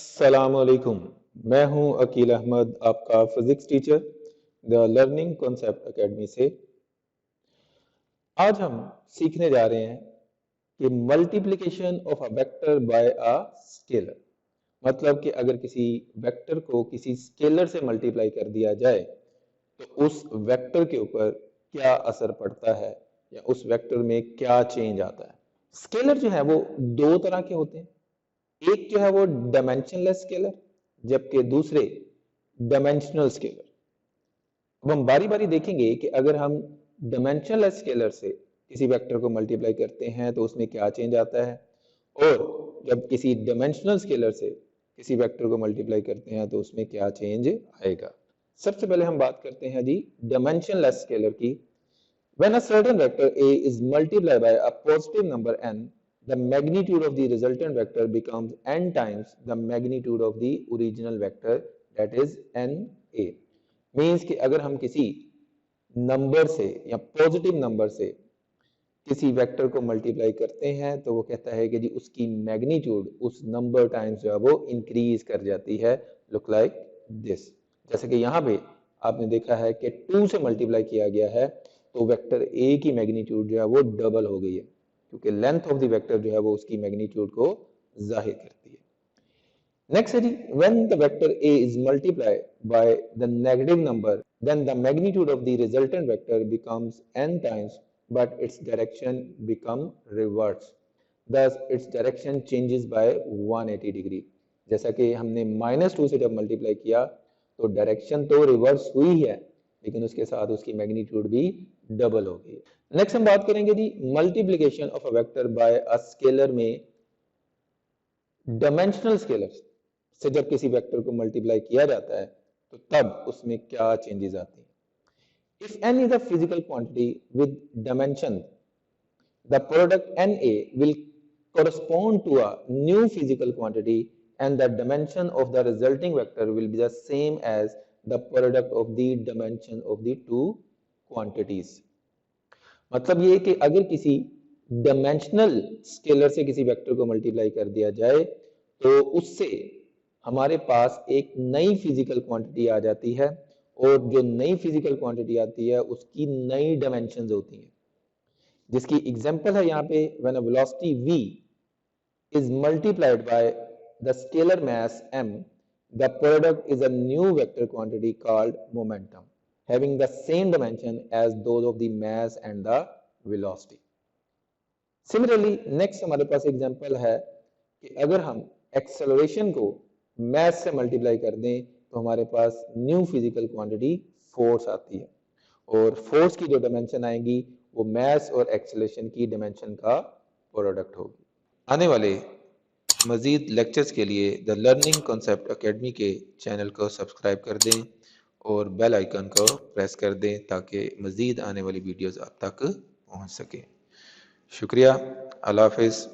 अस्सलामुअलैकुम। मैं हूं अकील अहमद, आपका physics teacher the learning concept academy से। आज हम सीखने जा रहे हैं कि multiplication of a vector by a scalar, मतलब कि अगर किसी वेक्टर को किसी स्केलर से मल्टीप्लाई कर दिया जाए तो उस वेक्टर के ऊपर क्या असर पड़ता है या उस वेक्टर में क्या चेंज आता है। स्केलर जो है वो दो तरह के होते हैं। एक जो है वो डायमेंशनलेस स्केलर, जबकि दूसरे डायमेंशनल स्केलर। अब हम बारी बारी देखेंगे कि अगर हम डायमेंशनलेस स्केलर से किसी वेक्टर को मल्टीप्लाई करते हैं तो उसमें क्या चेंज आता है, और जब किसी डायमेंशनल स्केलर से किसी वेक्टर को मल्टीप्लाई करते हैं तो उसमें क्या चेंज आएगा। सबसे पहले हम बात करते हैं जी डायमेंशनलेस स्केलर की। When a certain vector A is multiplied by a positive number n, the magnitude of the resultant vector becomes n times the magnitude of the original vector, that is na. Means कि अगर हम किसी number से या positive number से किसी vector को multiply करते हैं तो वो कहता है कि जी उसकी मैग्नीट्यूड उस नंबर टाइम्स जो है वो इंक्रीज कर जाती है, लुक लाइक दिस। जैसे कि यहाँ पे आपने देखा है कि 2 से मल्टीप्लाई किया गया है तो वेक्टर ए की मैग्नीट्यूड जो है वो डबल हो गई है, क्योंकि लेंथ ऑफ द वेक्टर जो है वो उसकी मैग्नीट्यूड को जाहिर करती है। नेक्स्ट है जी, when the vector a is multiplied by the negative number, then the magnitude of the resultant vector becomes n times, but its direction become reverse. Thus its direction changes by 180 degree. जैसा कि हमने -2 से जब multiply किया तो direction तो reverse हुई है, लेकिन उसके साथ उसकी मैग्नीट्यूड भी डबल हो गई। नेक्स्ट हम बात करेंगे जी multiplication of a vector by a scalar में। डायमेंशनल स्केलर से जब किसी वेक्टर को मल्टीप्लाई किया जाता है तो तब उसमें क्या चेंजेस आती हैं। If n is a physical quantity with dimension, the product Na will correspond to a new physical quantity and the dimension of the resulting vector will be the same as the product of the dimension of the two quantities. मतलब ये कि अगर किसी dimensional scalar से किसी vector को multiply कर दिया जाए तो उससे हमारे पास एक नई फिजिकल क्वांटिटी आ जाती है, और जो नई फिजिकल क्वांटिटी आती है उसकी नई डायमेंशंस होती हैं, जिसकी एग्जांपल है यहाँ पे when a velocity v is multiplied by the scalar mass m, the product is a new vector quantity called momentum, having the same dimension as those of the mass and the velocity. Similarly, next हमारे पास example है कि अगर हम acceleration को मास से multiply कर दें तो हमारे पास न्यू फिजिकल क्वांटिटी फोर्स आती है, और फोर्स की जो डायमेंशन आएगी वो मास और एक्सेलरेशन की डायमेंशन का प्रोडक्ट होगी। आने वाले मजीद लेक्चर्स के लिए द लर्निंग कॉन्सेप्ट एकेडमी के चैनल को सब्सक्राइब कर दें और बेल आइकन को प्रेस कर दें ताकि मजीद आने वाली वीडियोस आप तक पहुंच सके। शुक्रिया। अल्लाह हाफिज़।